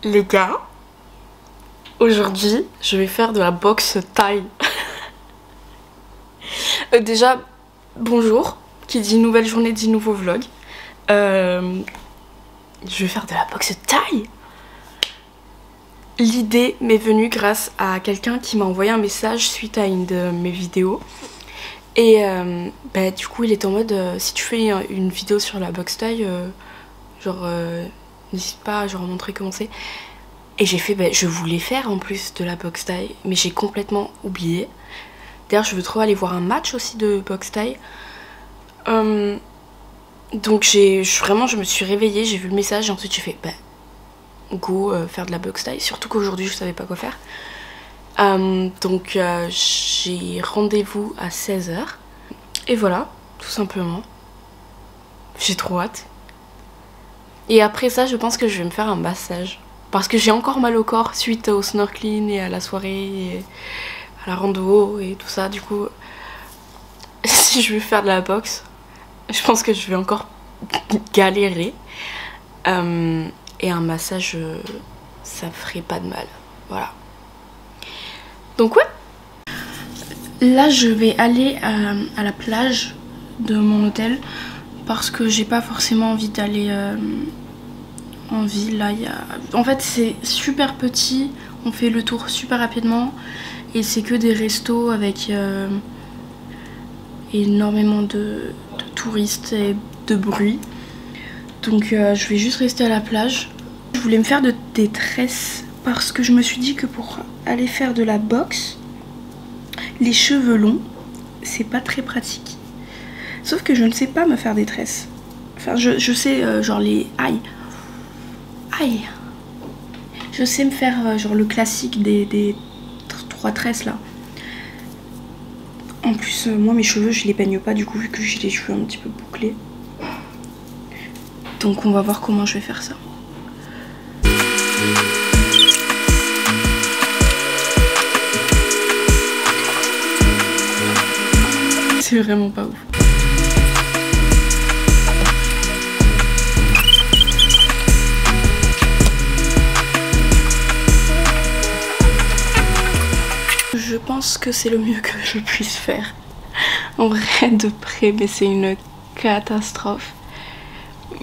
Les gars, aujourd'hui je vais faire de la boxe thaï. Déjà, bonjour, qui dit nouvelle journée dit nouveau vlog. Je vais faire de la boxe thaï. L'idée m'est venue grâce à quelqu'un qui m'a envoyé un message suite à une de mes vidéos. Et du coup il était en mode si tu fais une vidéo sur la boxe thaï, n'hésite pas à montrer comment c'est. Et j'ai fait, je voulais faire en plus de la boxe thaï, mais j'ai complètement oublié. D'ailleurs je veux trop aller voir un match aussi de boxe thaï. Donc je me suis réveillée, j'ai vu le message et ensuite j'ai fait go faire de la boxe thaï. Surtout qu'aujourd'hui je savais pas quoi faire. Donc j'ai rendez-vous à 16 h. Et voilà, tout simplement. J'ai trop hâte. Et après ça, je pense que je vais me faire un massage. Parce que j'ai encore mal au corps suite au snorkeling et à la soirée et à la rando et tout ça. Du coup, si je veux faire de la boxe, je pense que je vais encore galérer. Et un massage, ça ferait pas de mal. Voilà. Donc ouais. Là je vais aller à la plage de mon hôtel parce que j'ai pas forcément envie d'aller en ville. Là, en fait c'est super petit, on fait le tour super rapidement et c'est que des restos avec énormément de touristes et de bruit. Donc je vais juste rester à la plage. Je voulais me faire des tresses parce que je me suis dit que pour aller faire de la boxe, les cheveux longs, c'est pas très pratique. Sauf que je ne sais pas me faire des tresses. Enfin, je sais, genre les... Aïe. Je sais me faire, genre le classique des 3 tresses, là. En plus, moi, mes cheveux, je les peigne pas, du coup, vu que j'ai les cheveux un petit peu bouclés. Donc, on va voir comment je vais faire ça. C'est vraiment pas ouf. Je pense que c'est le mieux que je puisse faire. En vrai, de près, mais c'est une catastrophe.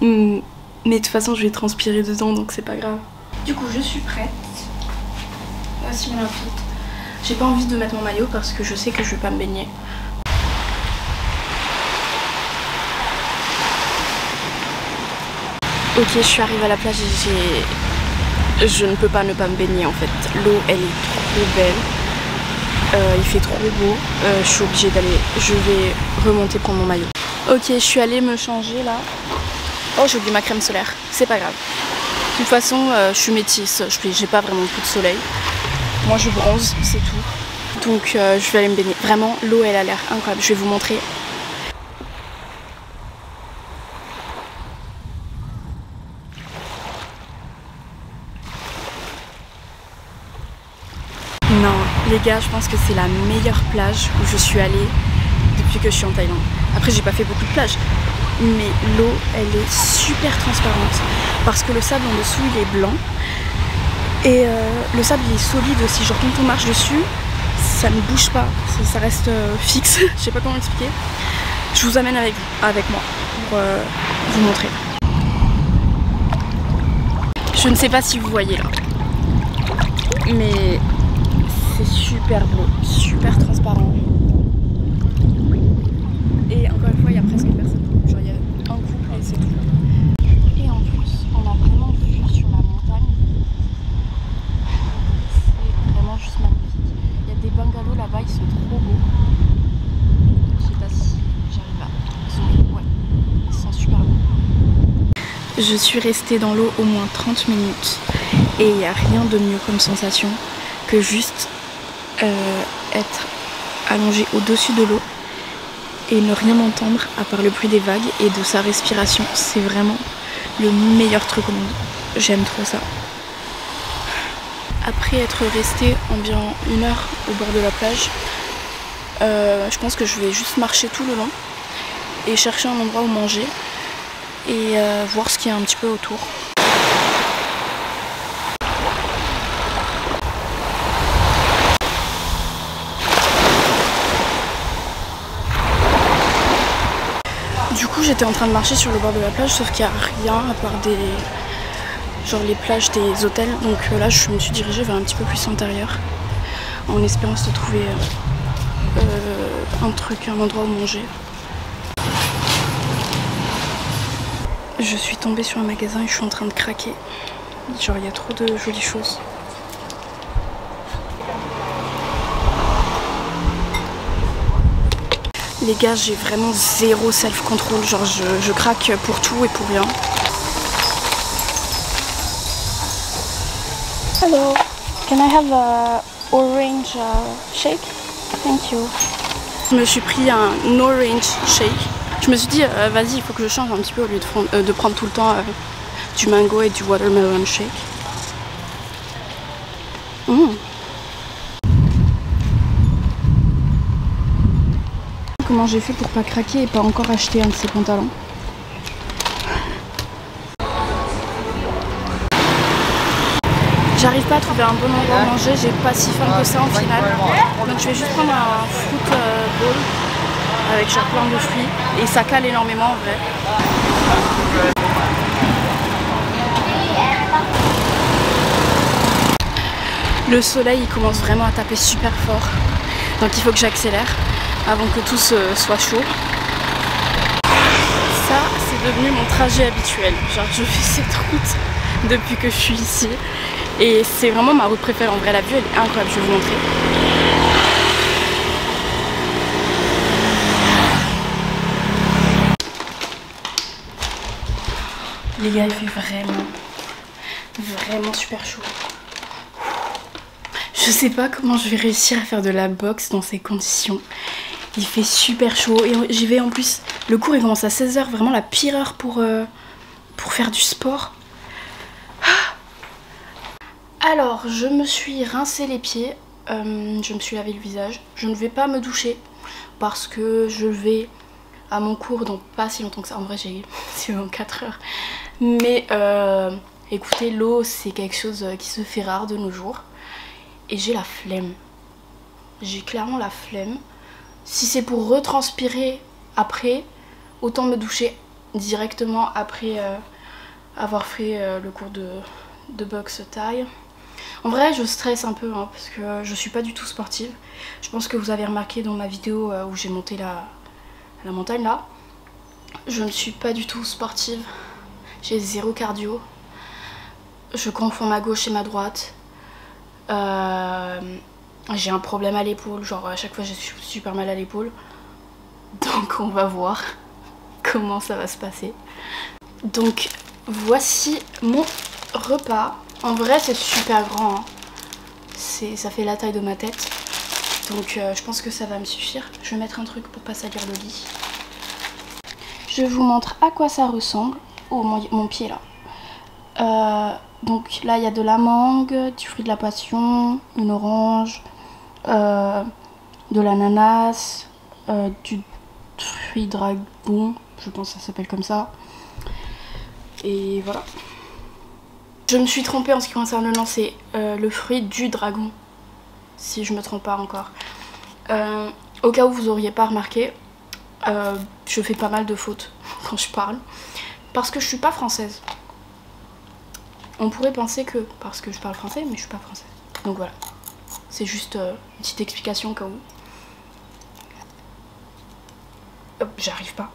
Mais de toute façon, je vais transpirer dedans, donc c'est pas grave. Du coup, je suis prête. Voici mon outfit. J'ai pas envie de mettre mon maillot parce que je sais que je vais pas me baigner. Ok, je suis arrivée à la plage et je ne peux pas ne pas me baigner en fait. L'eau elle est trop belle, il fait trop beau, je suis obligée d'aller, je vais remonter prendre mon maillot. Ok, je suis allée me changer là. Oh, j'ai oublié ma crème solaire, c'est pas grave. De toute façon, je suis métisse, j'ai pas vraiment beaucoup de soleil. Moi je bronze, c'est tout. Donc je vais aller me baigner. Vraiment, l'eau elle a l'air incroyable, je vais vous montrer. Non, les gars, je pense que c'est la meilleure plage où je suis allée depuis que je suis en Thaïlande. Après, j'ai pas fait beaucoup de plages, mais l'eau, elle est super transparente parce que le sable en dessous, il est blanc et le sable, il est solide aussi. Genre, quand on marche dessus, ça ne bouge pas, ça reste fixe. Je sais pas comment expliquer. Je vous amène avec moi pour vous montrer. Je ne sais pas si vous voyez là, mais c'est super beau, super transparent. Et encore une fois, il y a presque personne. Genre, il y a un couple et c'est tout. Et en plus, on a vraiment vue sur la montagne. C'est vraiment juste magnifique. Il y a des bungalows là-bas, ils sont trop beaux. Je sais pas si j'arrive à zoomer. Ouais, ils sont super beaux. Je suis restée dans l'eau au moins 30 minutes. Et il n'y a rien de mieux comme sensation que juste être allongé au-dessus de l'eau et ne rien entendre à part le bruit des vagues et de sa respiration. C'est vraiment le meilleur truc au monde. J'aime trop ça. Après être resté environ 1 heure au bord de la plage, je pense que je vais juste marcher tout le long et chercher un endroit où manger et voir ce qu'il y a un petit peu autour. j'étais en train de marcher sur le bord de la plage, sauf qu'il n'y a rien à part des... genre les plages des hôtels. Donc là je me suis dirigée vers un petit peu plus intérieur, en espérant de trouver un endroit où manger. Je suis tombée sur un magasin et je suis en train de craquer. Genre il y a trop de jolies choses. Les gars, j'ai vraiment zéro self-control, genre je craque pour tout et pour rien. Hello, can I have a orange shake? Thank you. Je me suis pris un orange shake. Je me suis dit, vas-y, il faut que je change un petit peu au lieu de prendre tout le temps du mango et du watermelon shake. Comment j'ai fait pour pas craquer et pas encore acheter un de ces pantalons. J'arrive pas à trouver un bon endroit à manger, j'ai pas si faim que ça en finale. Donc je vais juste prendre un fruit bowl avec genre plein de fruits et ça cale énormément en vrai. Le soleil il commence vraiment à taper super fort, donc il faut que j'accélère avant que tout soit chaud. Ça c'est devenu mon trajet habituel, genre je fais cette route depuis que je suis ici et c'est vraiment ma route préférée. En vrai la vue elle est incroyable, je vais vous montrer. Les gars il fait vraiment super chaud. Je sais pas comment je vais réussir à faire de la boxe dans ces conditions. Il fait super chaud et j'y vais en plus. Le cours il commence à 16 h, vraiment la pire heure pour faire du sport. Alors je me suis rincé les pieds, je me suis lavé le visage. Je ne vais pas me doucher parce que je vais à mon cours dans pas si longtemps que ça. En vrai c'est dans 4 heures. Mais écoutez, l'eau c'est quelque chose qui se fait rare de nos jours. Et j'ai la flemme. J'ai clairement la flemme. Si c'est pour retranspirer après, autant me doucher directement après avoir fait le cours de boxe thaï. En vrai je stresse un peu hein, parce que je suis pas du tout sportive. Je pense que vous avez remarqué dans ma vidéo où j'ai monté la montagne là. Je ne suis pas du tout sportive. J'ai zéro cardio. Je confonds ma gauche et ma droite. J'ai un problème à l'épaule, genre à chaque fois j'ai super mal à l'épaule. Donc on va voir comment ça va se passer. Donc voici mon repas. En vrai c'est super grand hein. Ça fait la taille de ma tête. Donc je pense que ça va me suffire. Je vais mettre un truc pour pas salir le lit. Je vous montre à quoi ça ressemble. Oh mon pied là. Donc là il y a de la mangue, du fruit de la passion, une orange, de l'ananas, du fruit dragon, je pense que ça s'appelle comme ça. Et voilà. Je me suis trompée en ce qui concerne le nom, c'est le fruit du dragon, si je me trompe pas encore. Au cas où vous auriez pas remarqué, je fais pas mal de fautes quand je parle, parce que je suis pas française. On pourrait penser que parce que je parle français, mais je suis pas française. Donc voilà. C'est juste une petite explication au cas où. Hop, j'arrive pas.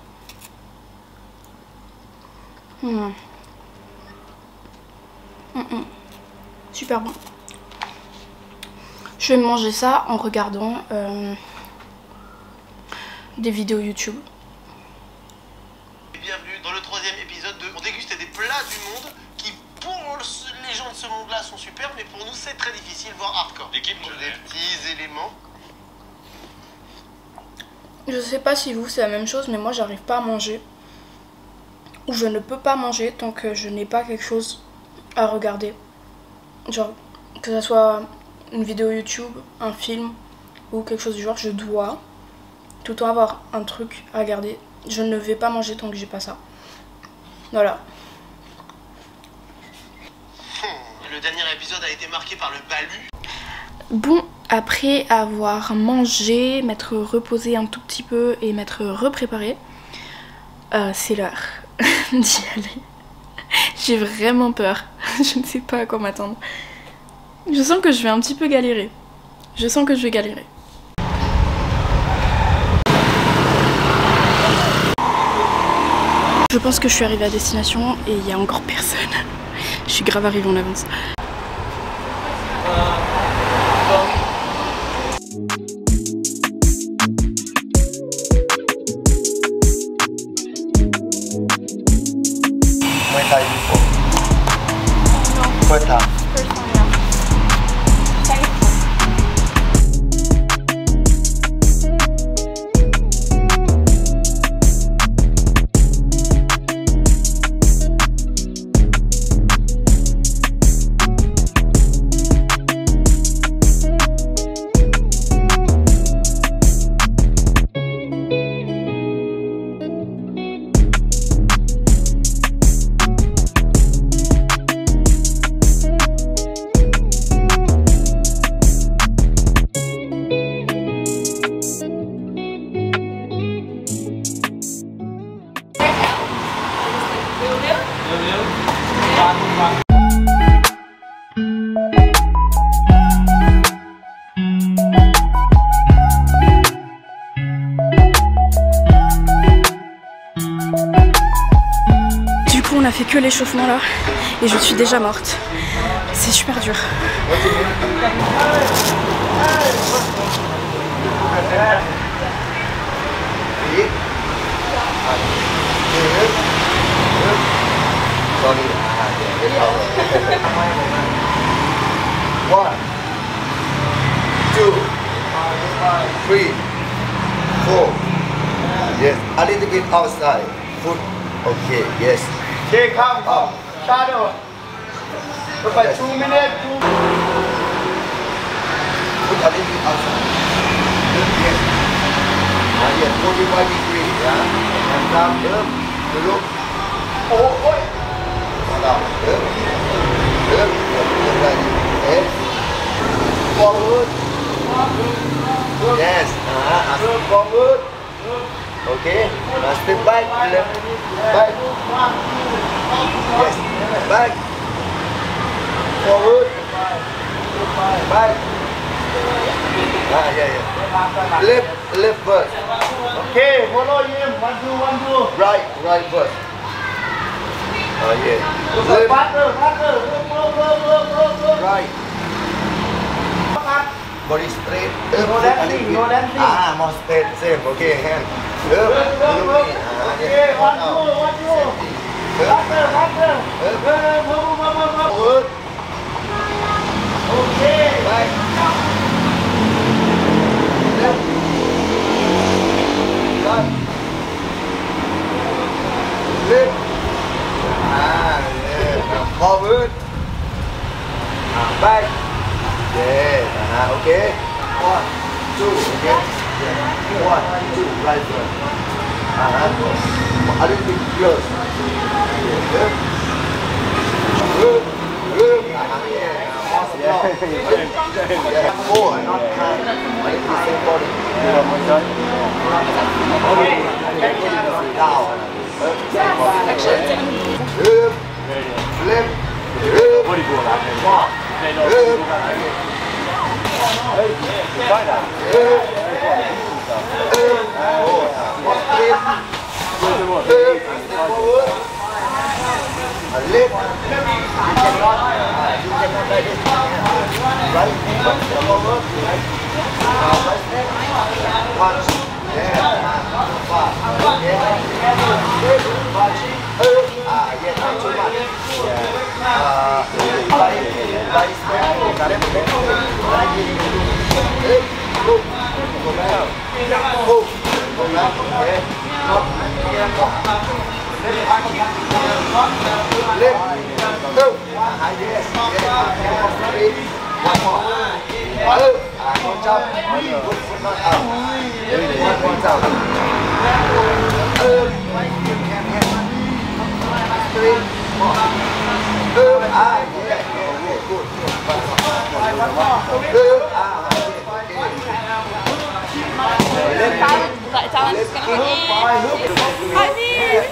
Super bon. Je vais manger ça en regardant des vidéos YouTube. Bienvenue dans le 3e épisode de On déguste des plats du monde qui pour les gens de ce monde-là sont super, mais pour nous c'est très difficile, voire hardcore. L'équipe nous des petits éléments. Je sais pas si vous c'est la même chose, mais moi j'arrive pas à manger. Ou je ne peux pas manger tant que je n'ai pas quelque chose à regarder. Genre que ça soit une vidéo YouTube, un film ou quelque chose du genre, je dois tout le temps avoir un truc à regarder. Je ne vais pas manger tant que j'ai pas ça. Voilà. Le dernier épisode a été marqué par le Balu. Bon, après avoir mangé, m'être reposé un tout petit peu et m'être repréparé, C'est l'heure d'y aller. J'ai vraiment peur. Je ne sais pas à quoi m'attendre. Je sens que je vais un petit peu galérer. Je sens que je vais galérer. Je pense que je suis arrivée à destination et il y a encore personne. Je suis grave arrivée en avance. Muay Thai before? No. First time? First time, yeah. Second time. Du coup on a fait que l'échauffement là et je suis déjà morte. C'est super dur. Sorry. 1, 2, 3, 4. Yes. A little bit outside. Foot. Okay. Yes. Okay, come. Up. Shadow. For 2 minutes. Put a little bit outside. Yes. Yes. 45 degrees. Yeah. And down. Up. Look. Oh, oh. Down. Up. Yes. Forward. Yes. Forward. Okay. Now step back. Left. Back. Yes. Back. Forward. Back. Yeah. Left first. Okay, follow him. 1, 2, 1, 2. Right first. Yeah. Look, faster. Look. Right. Body straight. No dancing. More straight. Same. Okay, hand. Look. Okay, 1, 2. Faster. Forward. Okay. Back. Left. Right. Left. Yeah. Forward. Back. Yeah. Okay. 1, 2. Okay. Yeah. 1, 2. Right first. A little bit close. Yeah. Good. Yeah. Yeah. 4. Not high. A little bit same body. Down. Left. Lại Alan is gonna be. I mean,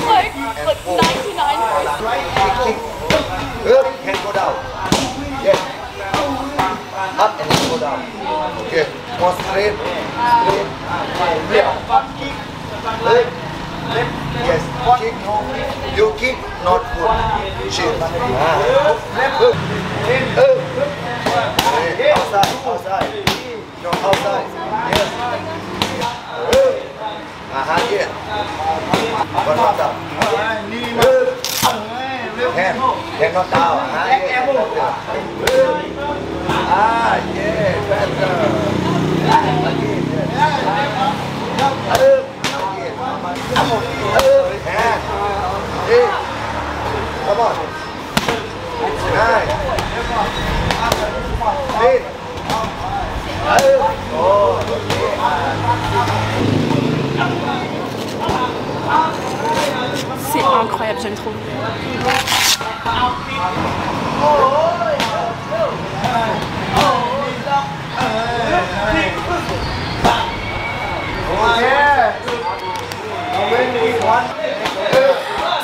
like 99%. Up and go down. Yes. Up and then go down. Okay. More straight. Straight. Left. Yes. Kick. You kick, not pull. Shift. Outside. Outside. No, outside. Yes. Yeah. One more down. Hand not down. Yeah. Yeah, better. Again, yes. Hand. Hey. Come on. Nice. Hey. Oh, okay. C'est incroyable, j'aime trop.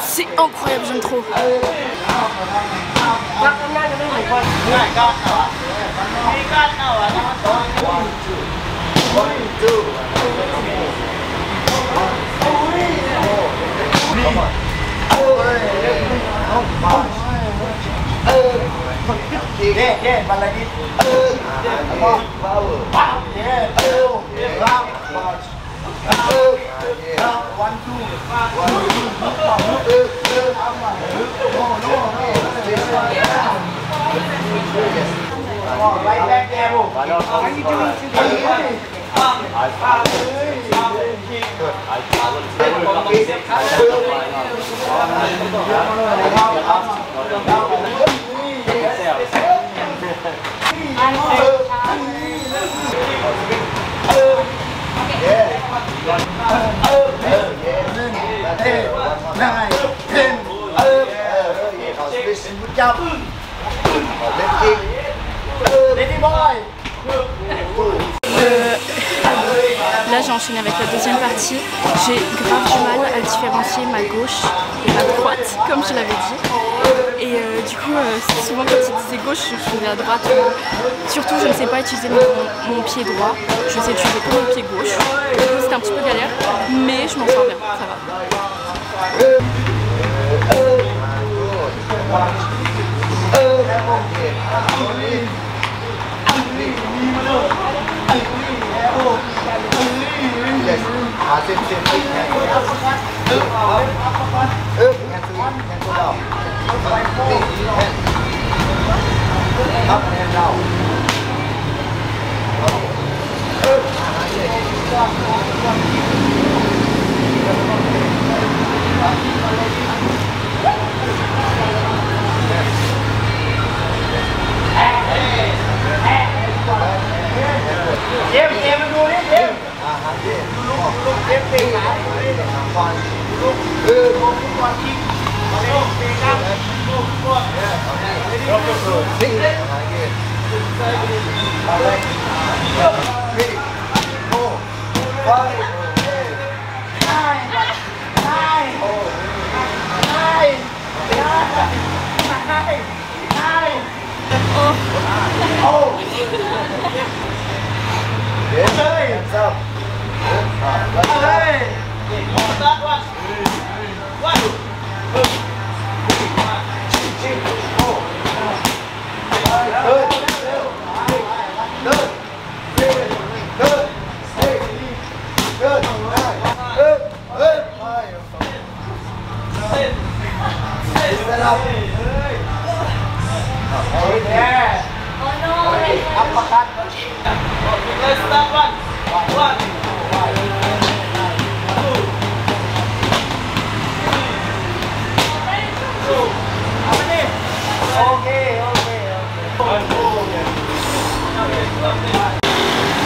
C'est incroyable, j'aime trop. Yeah, but like it. Power. Yeah. One, two. Right back there. Là j'ai enchaîné avec la deuxième partie. J'ai grave du mal à différencier ma gauche et ma droite, comme je l'avais dit. Et du coup, souvent quand il disait gauche, je faisais à droite. Surtout, je ne sais pas utiliser mon pied droit. Je sais utiliser que mon pied gauche. C'était un petit peu galère, mais je m'en sors bien, ça va.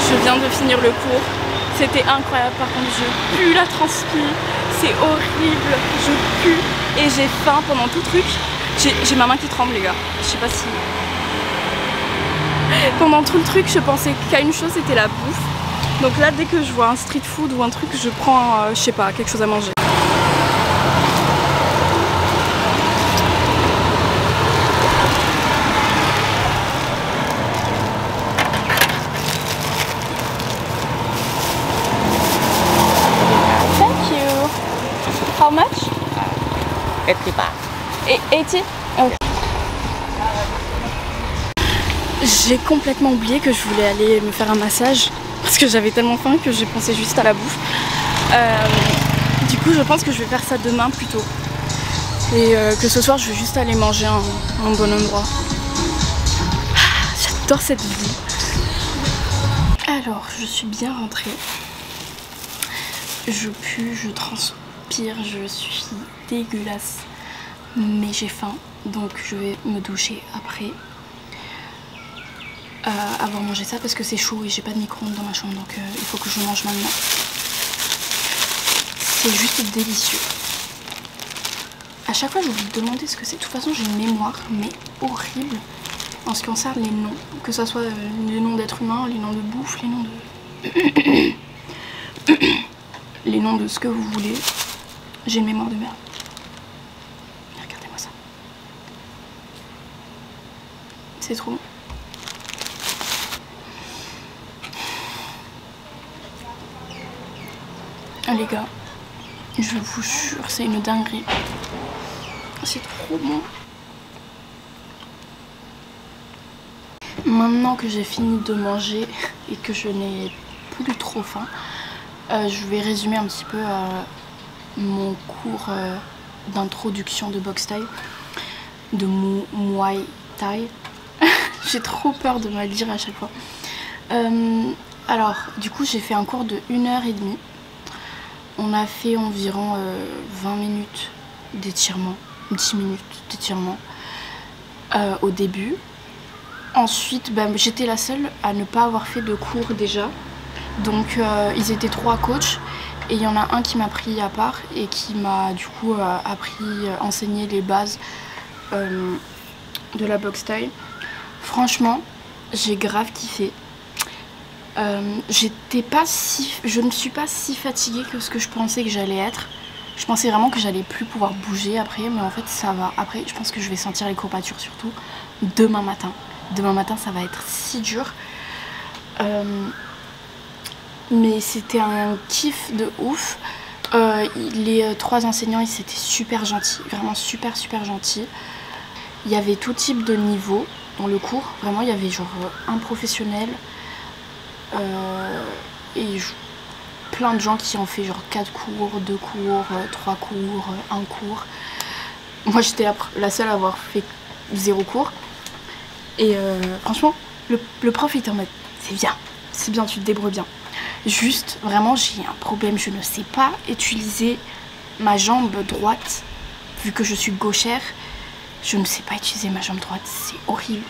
Je viens de finir le cours, c'était incroyable, par contre je pue la transpi, c'est horrible, je pue et j'ai faim pendant tout le truc. J'ai ma main qui tremble les gars, je sais pas si... Pendant tout le truc je pensais qu'à une chose, c'était la bouffe Donc là, dès que je vois un street food ou un truc, je prends, je sais pas, quelque chose à manger. Thank you. How much? 80 baht. 80? Okay. J'ai complètement oublié que je voulais aller me faire un massage parce que j'avais tellement faim que j'ai pensé juste à la bouffe. Du coup, je pense que je vais faire ça demain plutôt. Et que ce soir, je vais juste aller manger à un bon endroit. J'adore cette vie. Alors, je suis bien rentrée. Je pue, je transpire, je suis dégueulasse. Mais j'ai faim, donc je vais me doucher après avoir mangé ça parce que c'est chaud et j'ai pas de micro-ondes dans ma chambre, donc il faut que je mange maintenant. C'est juste délicieux. À chaque fois j'oublie de demander ce que c'est. De toute façon j'ai une mémoire mais horrible en ce qui concerne les noms, que ça soit les noms d'êtres humains, les noms de bouffe, les noms de les noms de ce que vous voulez. J'ai une mémoire de merde. Regardez-moi ça. C'est trop bon. Ah, les gars, je vous jure, c'est une dinguerie. C'est trop bon. Maintenant que j'ai fini de manger et que je n'ai plus trop faim, je vais résumer un petit peu mon cours d'introduction de boxe thaï, de Muay Thai. J'ai trop peur de mal dire à chaque fois. Alors, du coup, j'ai fait un cours de 1h30. On a fait environ 20 minutes d'étirement, 10 minutes d'étirement au début. Ensuite, j'étais la seule à ne pas avoir fait de cours déjà. Donc, ils étaient 3 coachs et il y en a un qui m'a pris à part et qui m'a du coup enseigné les bases de la boxe thaï. Franchement, j'ai grave kiffé. Je ne suis pas si fatiguée que ce que je pensais que j'allais être. Je pensais vraiment que j'allais plus pouvoir bouger après, mais en fait ça va. Après, je pense que je vais sentir les courbatures surtout demain matin. Demain matin, ça va être si dur. Mais c'était un kiff de ouf. Les 3 enseignants, ils étaient super gentils, vraiment super gentils. Il y avait tout type de niveau dans le cours. Vraiment, il y avait genre un professionnel. Et plein de gens qui ont fait genre 4 cours, 2 cours, 3 cours, 1 cours. Moi j'étais la seule à avoir fait 0 cours. Et franchement, le prof était en mode c'est bien, tu te débrouilles bien. Juste, vraiment j'ai un problème, je ne sais pas utiliser ma jambe droite, vu que je suis gauchère. Je ne sais pas utiliser ma jambe droite, c'est horrible.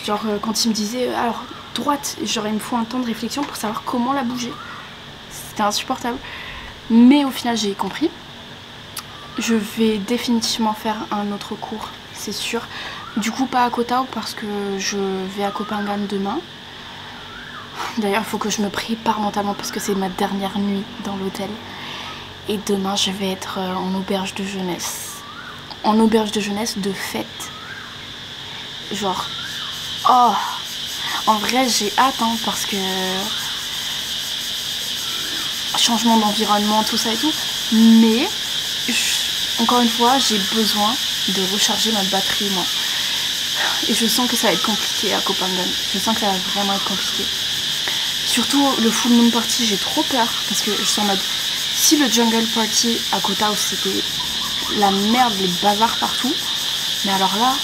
Genre quand il me disait alors droite, genre il me faut un temps de réflexion pour savoir comment la bouger. C'était insupportable. Mais au final j'ai compris. Je vais définitivement faire un autre cours, c'est sûr. Du coup pas à Koh Tao parce que je vais à Koh Phangan demain. D'ailleurs il faut que je me prépare mentalement parce que c'est ma dernière nuit dans l'hôtel. Et demain je vais être en auberge de jeunesse. En auberge de jeunesse de fête. Genre, oh, en vrai j'ai hâte hein, parce que changement d'environnement, tout ça et tout. Mais encore une fois, j'ai besoin de recharger ma batterie moi. Et je sens que ça va être compliqué à Koh Phangan. Je sens que ça va vraiment être compliqué. Surtout le full moon party, j'ai trop peur parce que je suis en mode si le jungle party à Koh Tao c'était la merde, les bazars partout, mais alors là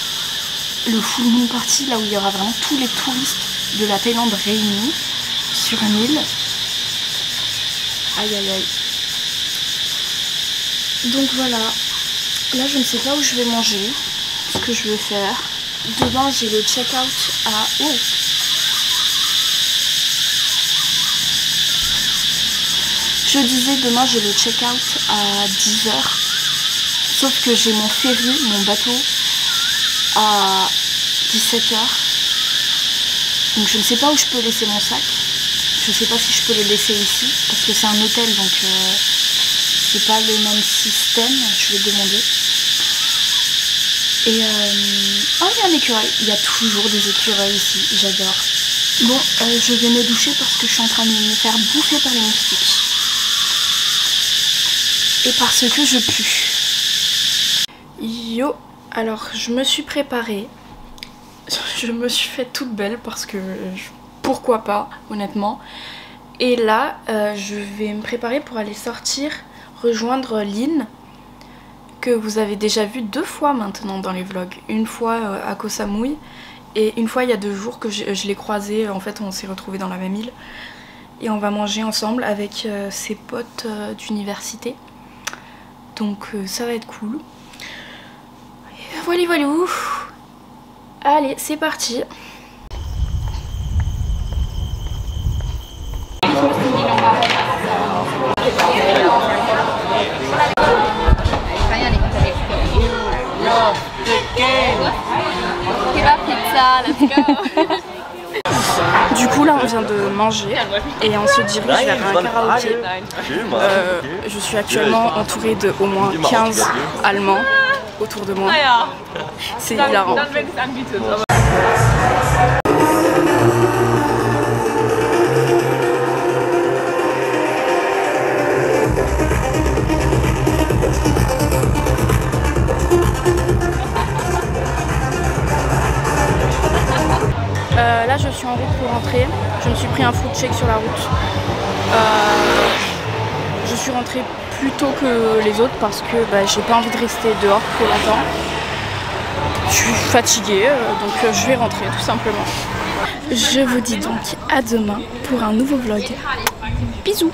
le full moon party, là où il y aura vraiment tous les touristes de la Thaïlande réunis sur une île. Aïe aïe aïe. Donc voilà. Là je ne sais pas où je vais manger, ce que je vais faire. Demain j'ai le check-out à... Oh, je disais demain j'ai le check-out à 10h. Sauf que j'ai mon ferry, mon bateau à 17h. Donc je ne sais pas où je peux laisser mon sac. je sais pas si je peux le laisser ici parce que c'est un hôtel donc c'est pas le même système, je vais demander. Et oh, il y a un écureuil, il y a toujours des écureuils ici, j'adore. Bon, je vais me doucher parce que je suis en train de me faire bouffer par les moustiques. Et parce que je pue. Yo, alors je me suis préparée. Je me suis faite toute belle parce que pourquoi pas, honnêtement. Et là, je vais me préparer pour aller sortir, rejoindre Lynn, que vous avez déjà vu 2 fois maintenant dans les vlogs. Une fois à Koh Samui et une fois il y a 2 jours que je l'ai croisée. En fait, on s'est retrouvés dans la même île et on va manger ensemble avec ses potes d'université. Donc ça va être cool. Voilà, voilà. Allez, c'est parti. Du coup là on vient de manger et on se dirige vers un karaoké. Je suis actuellement entourée de au moins 15 Allemands autour de moi. C'est hilarant. Là je suis en route pour rentrer, je me suis pris un food check sur la route. Je suis rentrée plus tôt que les autres parce que j'ai pas envie de rester dehors trop longtemps. Je suis fatiguée donc je vais rentrer tout simplement. Je vous dis donc à demain pour un nouveau vlog. Bisous.